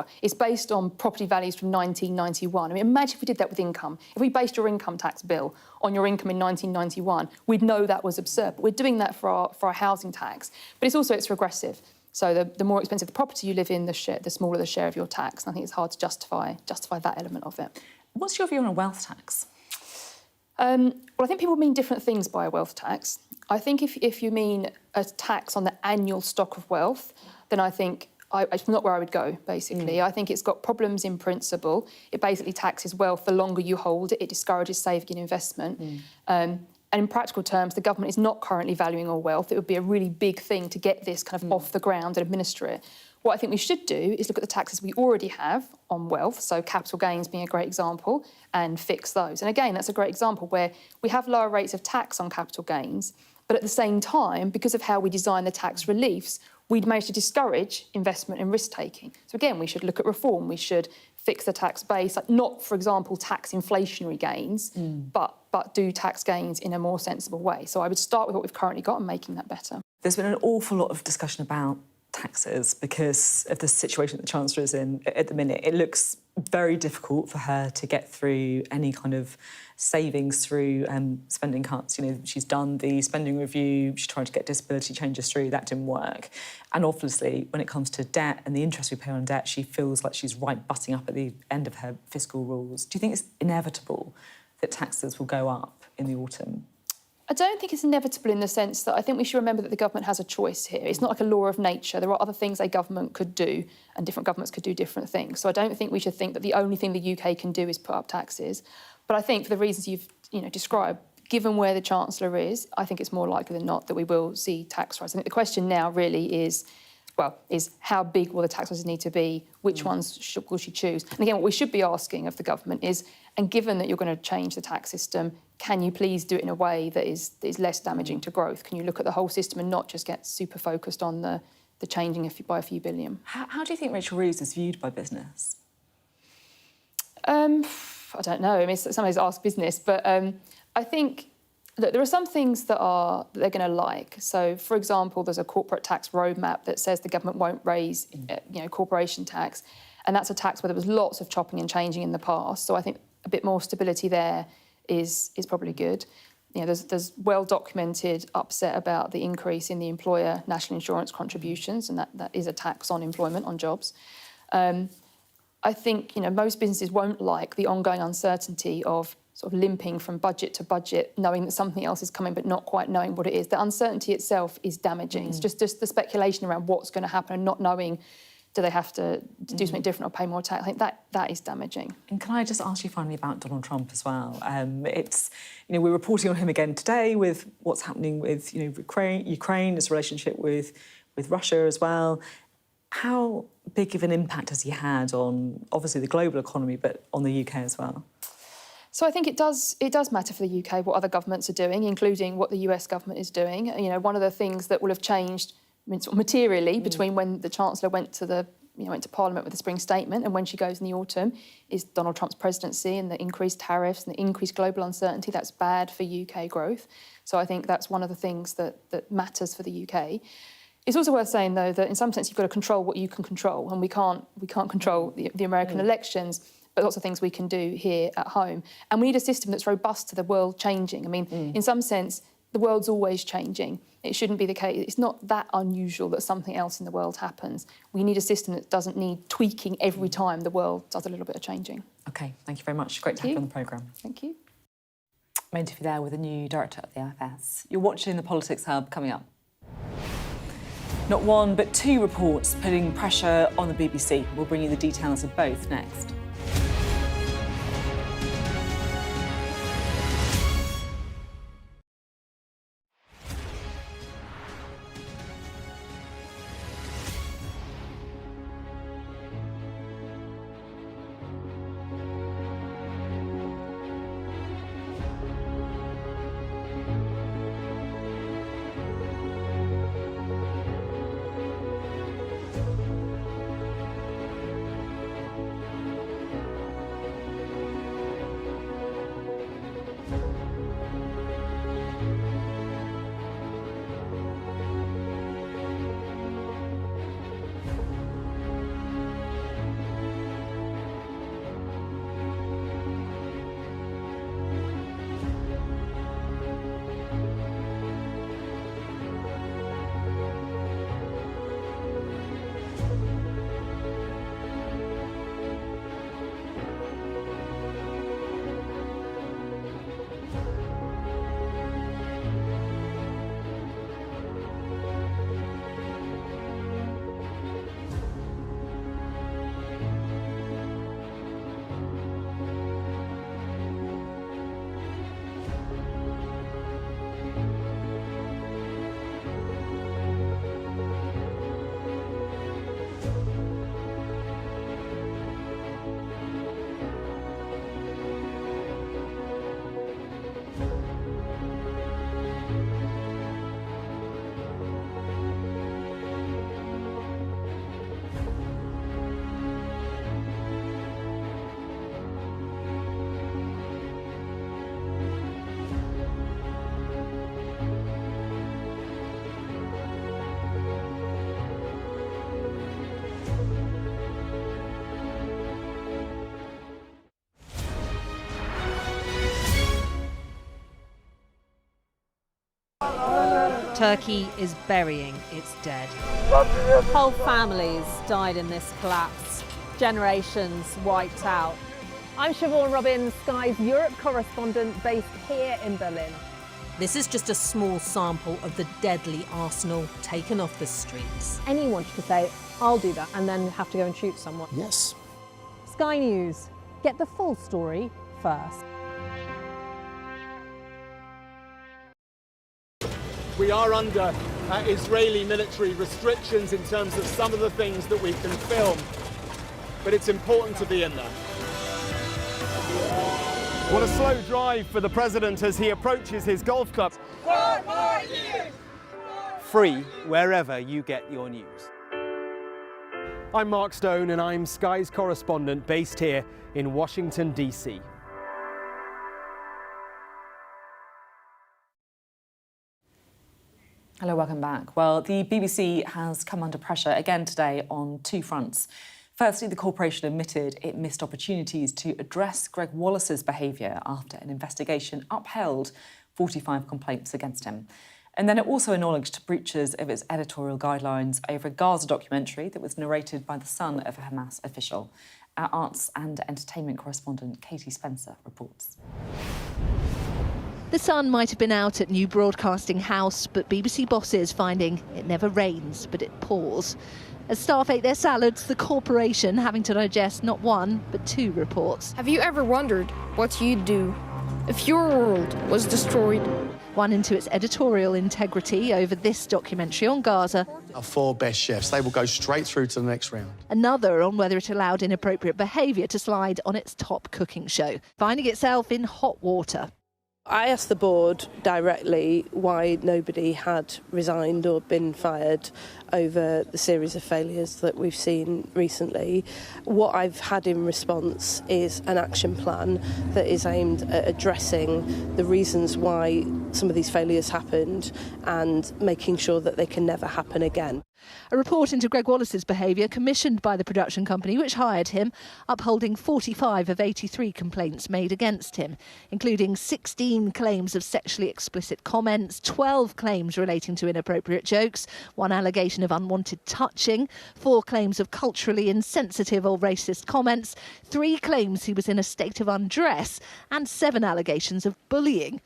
on property values from 1991. I mean, imagine if we did that with income. If we based your income tax bill on your income in 1991, we'd know that was absurd. But we're doing that for our housing tax. But it's regressive. So the more expensive the property you live in, the smaller the share of your tax. And I think it's hard to justify that element of it. What's your view on a wealth tax? Well, I think people mean different things by a wealth tax. I think if you mean a tax on the annual stock of wealth, then I think it's not where I would go, basically. I think it's got problems in principle. It basically taxes wealth the longer you hold it. It discourages saving and investment. And in practical terms, the government is not currently valuing all wealth. It would be a really big thing to get this kind of off the ground and administer it. What I think we should do is look at the taxes we already have on wealth, so capital gains being a great example, and fix those. And again, that's a great example where we have lower rates of tax on capital gains, but at the same time, because of how we design the tax reliefs, we'd manage to discourage investment and risk-taking. So again, we should look at reform. We should fix the tax base, not, for example, tax inflationary gains, but do tax gains in a more sensible way. So I would start with what we've currently got and making that better. There's been an awful lot of discussion about taxes because of the situation that the Chancellor is in at the minute. It looks very difficult for her to get through any kind of savings through spending cuts. She's done the spending review, she tried to get disability changes through, that didn't work. And obviously, when it comes to debt and the interest we pay on debt, she feels like she's right butting up at the end of her fiscal rules. Do you think it's inevitable that taxes will go up in the autumn? I don't think it's inevitable in the sense that I think we should remember that the government has a choice here. It's not like a law of nature. There are other things a government could do, and different governments could do different things. So I don't think we should think that the only thing the UK can do is put up taxes. But I think for the reasons you've described, given where the Chancellor is, I think it's more likely than not that we will see tax rise. I think the question now really is how big will the tax rises need to be? Which ones will she choose? And again, what we should be asking of the government is, and given that you're going to change the tax system, can you please do it in a way that is less damaging to growth? Can you look at the whole system and not just get super focused on the changing by a few billion? How do you think Rachel Reeves is viewed by business? I don't know. I mean, somebody's asked business, but I think look, there are some things that they're going to like. So, for example, there's a corporate tax roadmap that says the government won't raise, corporation tax, and that's a tax where there was lots of chopping and changing in the past. So, I think a bit more stability there is probably good. There's well-documented upset about the increase in the employer national insurance contributions, and that is a tax on employment, on jobs. I think most businesses won't like the ongoing uncertainty of sort of limping from budget to budget, knowing that something else is coming but not quite knowing what it is. The uncertainty itself is damaging. It's just the speculation around what's going to happen and not knowing, do they have to do something different or pay more tax? I think that is damaging. And can I just ask you finally about Donald Trump as well? We're reporting on him again today with what's happening with Ukraine, his relationship with Russia as well. How big of an impact has he had on, obviously, the global economy, but on the UK as well? So I think it does matter for the UK what other governments are doing, including what the US government is doing. One of the things that will have changed sort of materially between when the Chancellor went to Parliament with the spring statement and when she goes in the autumn is Donald Trump's presidency and the increased tariffs and the increased global uncertainty. That's bad for UK growth. So I think that's one of the things that matters for the UK. It's also worth saying, though, that in some sense you've got to control what you can control, and we can't control the American elections, but lots of things we can do here at home. And we need a system that's robust to the world changing. I mean, in some sense, the world's always changing. It shouldn't be the case. It's not that unusual that something else in the world happens. We need a system that doesn't need tweaking every time the world does a little bit of changing. OK, thank you very much. Great to have you on the programme. Thank you. I'm interview there with the new director of the IFS. You're watching the Politics Hub coming up. Not one, but two reports putting pressure on the BBC. We'll bring you the details of both next. Turkey is burying its dead. Whole families died in this collapse. Generations wiped out. I'm Siobhan Robbins, Sky's Europe correspondent based here in Berlin. This is just a small sample of the deadly arsenal taken off the streets. Anyone could say, I'll do that, and then have to go and shoot someone. Yes. Sky News, get the full story first. We are under Israeli military restrictions in terms of some of the things that we can film, but it's important to be in there. What a slow drive for the president as he approaches his golf club. 4 more years! Free wherever you get your news. I'm Mark Stone and I'm Sky's correspondent based here in Washington, DC. Hello, welcome back. Well, the BBC has come under pressure again today on two fronts. Firstly, the corporation admitted it missed opportunities to address Greg Wallace's behaviour after an investigation upheld 45 complaints against him. And then it also acknowledged breaches of its editorial guidelines over a Gaza documentary that was narrated by the son of a Hamas official. Our arts and entertainment correspondent Katie Spencer reports. The sun might have been out at New Broadcasting House, but BBC bosses finding it never rains, but it pours. As staff ate their salads, the corporation having to digest not one, but two reports. Have you ever wondered what you'd do if your world was destroyed? One into its editorial integrity over this documentary on Gaza. Our 4 best chefs, they will go straight through to the next round. Another on whether it allowed inappropriate behaviour to slide on its top cooking show, finding itself in hot water. I asked the board directly why nobody had resigned or been fired over the series of failures that we've seen recently. What I've had in response is an action plan that is aimed at addressing the reasons why some of these failures happened and making sure that they can never happen again. A report into Greg Wallace's behaviour commissioned by the production company which hired him, upholding 45 of 83 complaints made against him, including 16 claims of sexually explicit comments, 12 claims relating to inappropriate jokes, 1 allegation of unwanted touching, 4 claims of culturally insensitive or racist comments, 3 claims he was in a state of undress, and 7 allegations of bullying.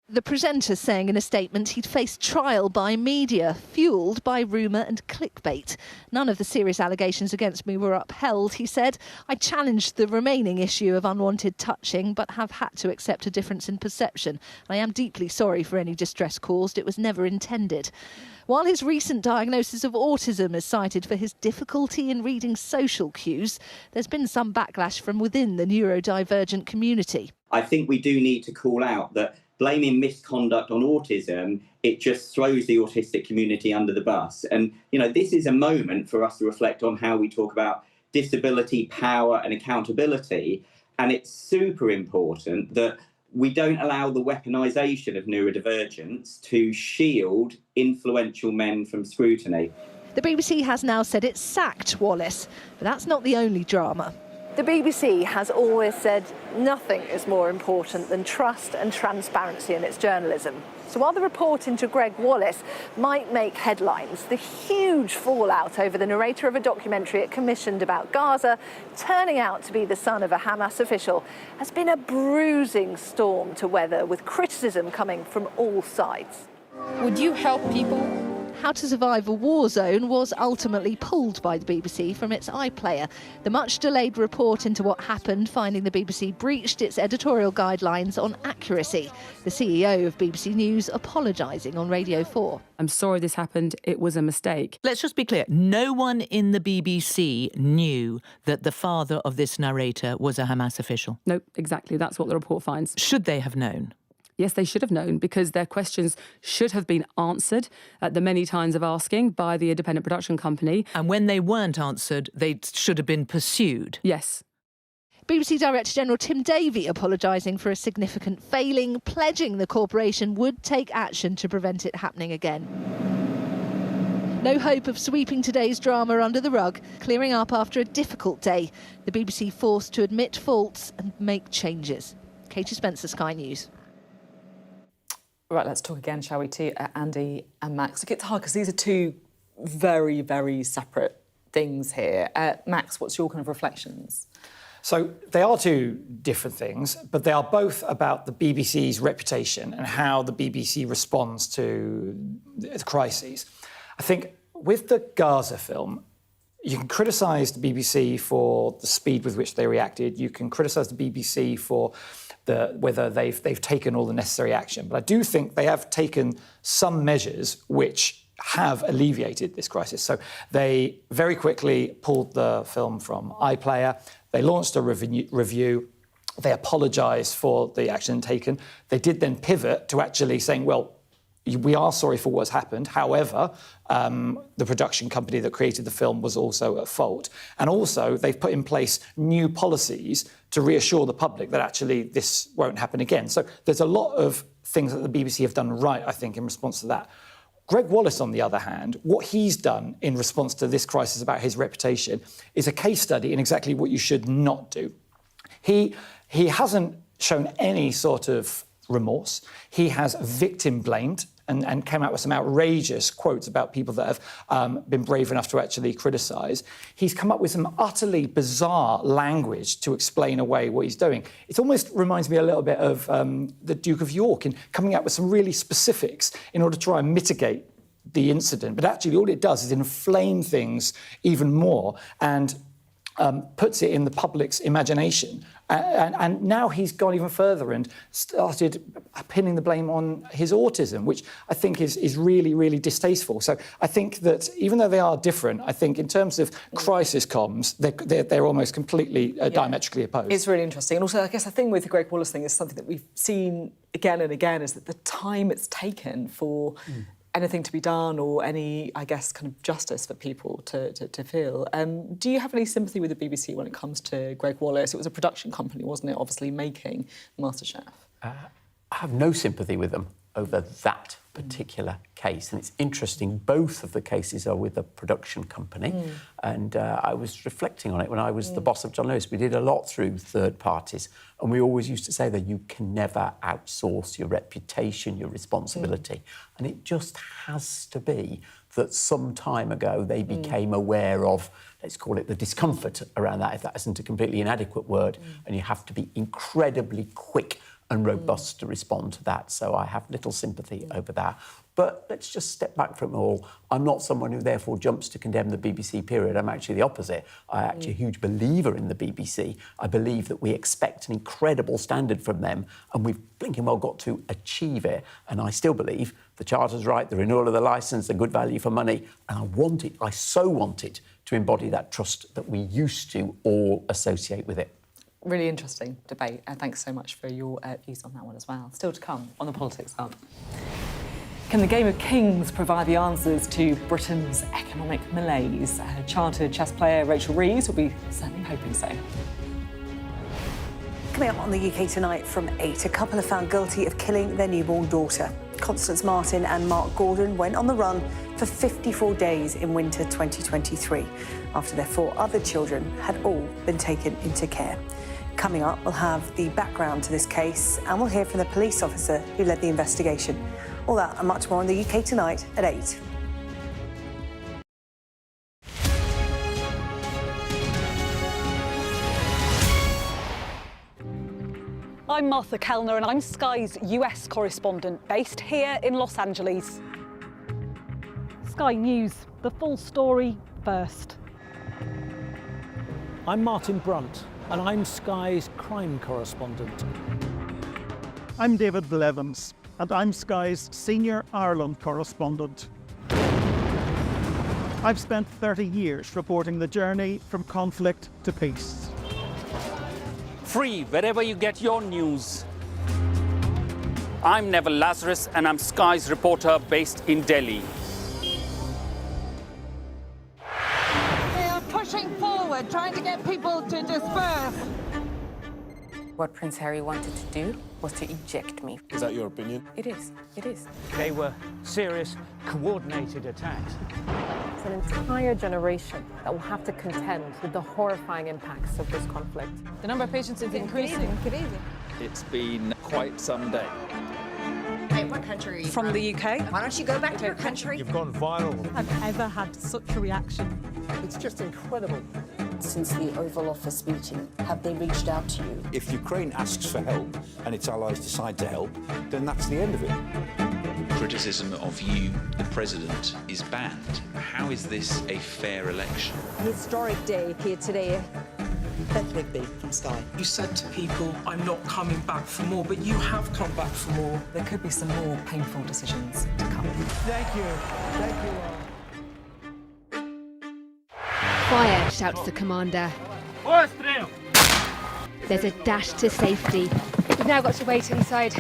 The presenter saying in a statement he'd faced trial by media, fuelled by rumour and clickbait. None of the serious allegations against me were upheld, he said. I challenged the remaining issue of unwanted touching, but have had to accept a difference in perception. I am deeply sorry for any distress caused. It was never intended. While his recent diagnosis of autism is cited for his difficulty in reading social cues, there's been some backlash from within the neurodivergent community. I think we do need to call out that blaming misconduct on autism, it just throws the autistic community under the bus. And, this is a moment for us to reflect on how we talk about disability, power and accountability. And it's super important that we don't allow the weaponisation of neurodivergence to shield influential men from scrutiny. The BBC has now said it's sacked Wallace, but that's not the only drama. The BBC has always said nothing is more important than trust and transparency in its journalism. So while the report into Greg Wallace might make headlines, the huge fallout over the narrator of a documentary it commissioned about Gaza turning out to be the son of a Hamas official has been a bruising storm to weather, with criticism coming from all sides. Would you help people? How to Survive a War Zone was ultimately pulled by the BBC from its iPlayer. The much-delayed report into what happened, finding the BBC breached its editorial guidelines on accuracy. The CEO of BBC News apologising on Radio 4. I'm sorry this happened. It was a mistake. Let's just be clear. No one in the BBC knew that the father of this narrator was a Hamas official. No, exactly. That's what the report finds. Should they have known? Yes, they should have known, because their questions should have been answered at the many times of asking by the independent production company. And when they weren't answered, they should have been pursued. Yes. BBC Director General Tim Davie apologising for a significant failing, pledging the corporation would take action to prevent it happening again. No hope of sweeping today's drama under the rug, clearing up after a difficult day. The BBC forced to admit faults and make changes. Katie Spencer, Sky News. Right, let's talk again, shall we, to Andy and Max. Look, it's hard because these are two very, very separate things here. Max, what's your kind of reflections? So they are two different things, but they are both about the BBC's reputation and how the BBC responds to the crises. I think with the Gaza film, you can criticise the BBC for the speed with which they reacted. You can criticise the BBC for whether they've taken all the necessary action. But I do think they have taken some measures which have alleviated this crisis. So they very quickly pulled the film from iPlayer. They launched a review. They apologised for the action taken. They did then pivot to actually saying, well, we are sorry for what's happened. However, the production company that created the film was also at fault. And also, they've put in place new policies to reassure the public that actually this won't happen again. So there's a lot of things that the BBC have done right, I think, in response to that. Greg Wallace, on the other hand, what he's done in response to this crisis about his reputation is a case study in exactly what you should not do. He hasn't shown any sort of remorse. He has victim blamed and came out with some outrageous quotes about people that have been brave enough to actually criticise. He's come up with some utterly bizarre language to explain away what he's doing. It almost reminds me a little bit of the Duke of York in coming out with some really specifics in order to try and mitigate the incident. But actually all it does is inflame things even more and puts it in the public's imagination And now he's gone even further and started pinning the blame on his autism, which I think is really, really distasteful. So I think that even though they are different, I think in terms of crisis comms, they're almost completely diametrically opposed. It's really interesting. And also, I guess the thing with the Greg Wallace thing is something that we've seen again and again, is that the time it's taken for anything to be done or any, I guess, kind of justice for people to feel. Do you have any sympathy with the BBC when it comes to Greg Wallace? It was a production company, wasn't it, obviously making MasterChef? I have no sympathy with them over that particular case. And it's interesting, both of the cases are with a production company. And I was reflecting on it when I was the boss of John Lewis. We did a lot through third parties. And we always used to say that you can never outsource your reputation, your responsibility. And it just has to be that some time ago they became aware of, let's call it the discomfort around that, if that isn't a completely inadequate word. And you have to be incredibly quick and robust to respond to that. So I have little sympathy over that. But let's just step back from it all. I'm not someone who therefore jumps to condemn the BBC period. I'm actually the opposite. I'm actually a huge believer in the BBC. I believe that we expect an incredible standard from them, and we've blinking well got to achieve it. And I still believe the Charter's right, the renewal of the licence, the good value for money. And I so want it to embody that trust that we used to all associate with it. Really interesting debate. Thanks so much for your views on that one as well. Still to come on the Politics Hub. Can the game of kings provide the answers to Britain's economic malaise? Chartered chess player Rachel Reeves will be certainly hoping so. Coming up on the UK Tonight from 8, a couple are found guilty of killing their newborn daughter. Constance Martin and Mark Gordon went on the run for 54 days in winter 2023, after their 4 other children had all been taken into care. Coming up, we'll have the background to this case and we'll hear from the police officer who led the investigation. All that and much more on the UK Tonight at 8. I'm Martha Kellner and I'm Sky's US correspondent based here in Los Angeles. Sky News, the full story first. I'm Martin Brunt and I'm Sky's crime correspondent. I'm David Blevins and I'm Sky's senior Ireland correspondent. I've spent 30 years reporting the journey from conflict to peace. Free wherever you get your news. I'm Neville Lazarus and I'm Sky's reporter based in Delhi. They are pushing forward, trying to get people to disperse. What Prince Harry wanted to do was to eject me. Is that your opinion? It is. It is. They were serious, coordinated attacks. It's an entire generation that will have to contend with the horrifying impacts of this conflict. The number of patients is increasing. It's been quite some day. Hey, what country are you from? the UK. Why don't you go back to your country? You've gone viral. I've ever had such a reaction. It's just incredible. Since the Oval Office meeting, have they reached out to you? If Ukraine asks for help and its allies decide to help, then that's the end of it. Criticism of you, the president, is banned. How is this a fair election? Historic day here today. Beth Rigby from Sky. You said to people, I'm not coming back for more, but you have come back for more. There could be some more painful decisions to come. Thank you. Thank you. Fire, shouts the commander. There's a dash to safety. We've now got to wait inside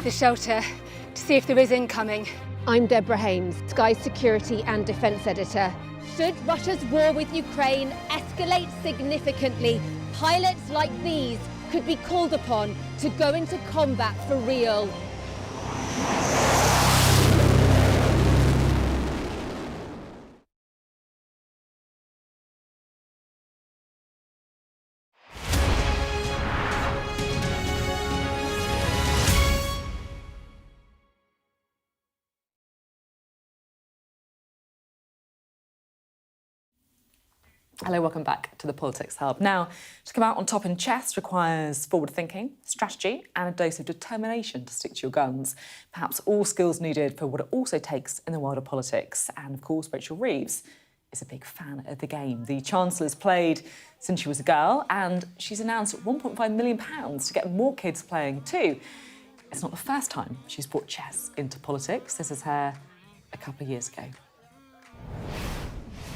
the shelter to see if there is incoming. I'm Deborah Hames, Sky's security and defence editor. Should Russia's war with Ukraine escalate significantly, pilots like these could be called upon to go into combat for real. Hello, welcome back to the Politics Hub. Now, to come out on top in chess requires forward thinking, strategy and a dose of determination to stick to your guns. Perhaps all skills needed for what it also takes in the world of politics. And of course, Rachel Reeves is a big fan of the game. The Chancellor's played since she was a girl, and she's announced £1.5 million to get more kids playing too. It's not the first time she's brought chess into politics. This is her a couple of years ago.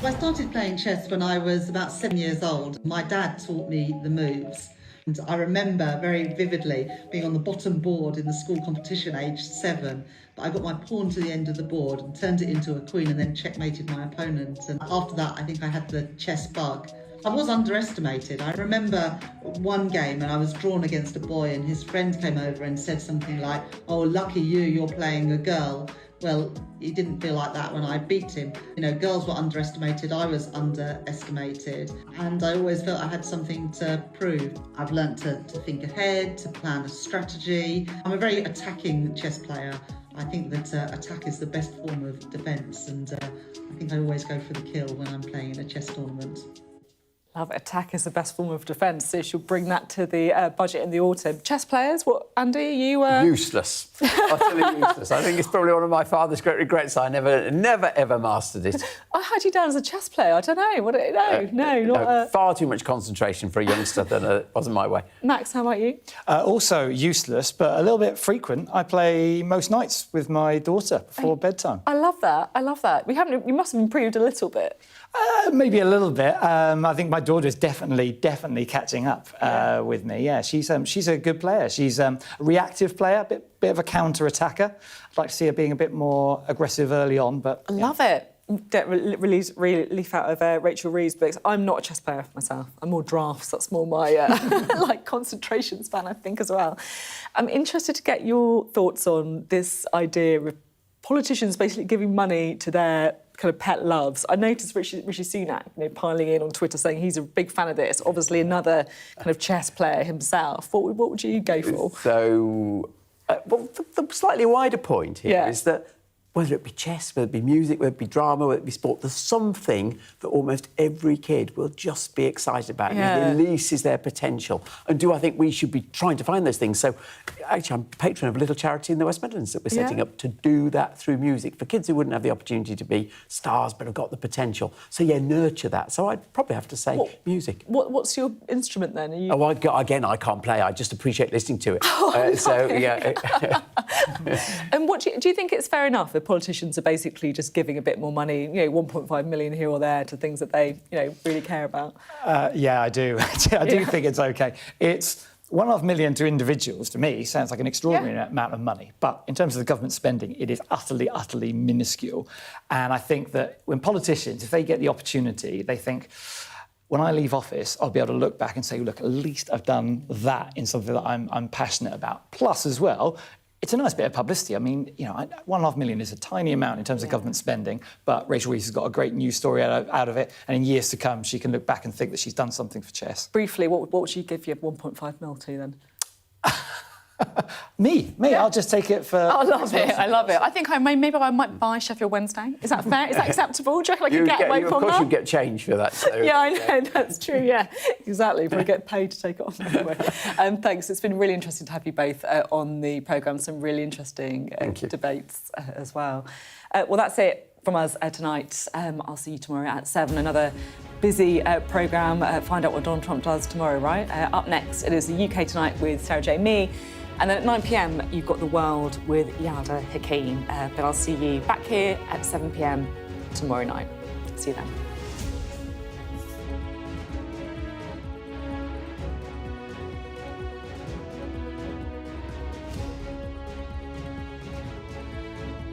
I started playing chess when I was about 7 years old. My dad taught me the moves. And I remember very vividly being on the bottom board in the school competition, aged 7. But I got my pawn to the end of the board and turned it into a queen and then checkmated my opponent. And after that, I think I had the chess bug. I was underestimated. I remember one game and I was drawn against a boy and his friend came over and said something like, "Oh, lucky you, you're playing a girl." Well, he didn't feel like that when I beat him. You know, girls were underestimated, I was underestimated, and I always felt I had something to prove. I've learnt to think ahead, to plan a strategy. I'm a very attacking chess player. I think that attack is the best form of defence, and I think I always go for the kill when I'm playing in a chess tournament. Love attack is the best form of defence, so she'll bring that to the budget in the autumn. Chess players, what, Andy, you... Useless. Utterly useless. I think it's probably one of my father's great regrets. I never, ever mastered it. I had you down as a chess player. I don't know. Far too much concentration for a youngster that wasn't my way. Max, how about you? Also useless, but a little bit frequent. I play most nights with my daughter before bedtime. I love that. You must have improved a little bit. Maybe a little bit. I think my daughter's definitely catching up with me. Yeah, she's a good player. She's a reactive player, bit of a counter-attacker. I'd like to see her being a bit more aggressive early on, but... I love it. Get relief out of Rachel Reeves' books. I'm not a chess player myself. I'm more drafts. That's more my concentration span, I think, as well. I'm interested to get your thoughts on this idea of politicians basically giving money to their kind of pet loves. I noticed Rishi Sunak, piling in on Twitter saying he's a big fan of this. Obviously, another kind of chess player himself. What would you go for? So, the slightly wider point here is that whether it be chess, whether it be music, whether it be drama, whether it be sport, there's something that almost every kid will just be excited about. It releases their potential. And do I think we should be trying to find those things? So, actually, I'm patron of a little charity in the West Midlands that we're setting up to do that through music for kids who wouldn't have the opportunity to be stars but have got the potential. So, nurture that. So I'd probably have to say music. What's your instrument then? Again, I can't play. I just appreciate listening to it. And what do you think it's fair enough if politicians are basically just giving a bit more money, 1.5 million here or there to things that they, really care about? I do. I do think it's OK. It's $1.5 million to individuals, to me, sounds like an extraordinary amount of money. But in terms of the government spending, it is utterly, utterly minuscule. And I think that when politicians, if they get the opportunity, they think, when I leave office, I'll be able to look back and say, look, at least I've done that in something that I'm passionate about. Plus, as well, it's a nice bit of publicity. I mean, $1.5 million is a tiny amount in terms of government spending, but Rachel Reeves has got a great news story out of it, and in years to come, she can look back and think that she's done something for chess. Briefly, what would you give your 1.5 mil to then? Me. I'll just take it for... I love it. I think maybe I might buy Sheffield Wednesday. Is that fair? Is that acceptable? Do you reckon I could get away from that? Of course, you get change for that. So, I know, that's true, exactly. But I get paid to take it off anyway. Thanks. It's been really interesting to have you both on the programme. Some really interesting debates as well. Well, that's it from us tonight. I'll see you tomorrow at 7. Another busy programme. Find out what Donald Trump does tomorrow, right? Up next, it is the UK Tonight with Sarah J. Mee. And then at 9 p.m, you've got The World with Yada Hakeem. But I'll see you back here at 7 p.m. tomorrow night. See you then.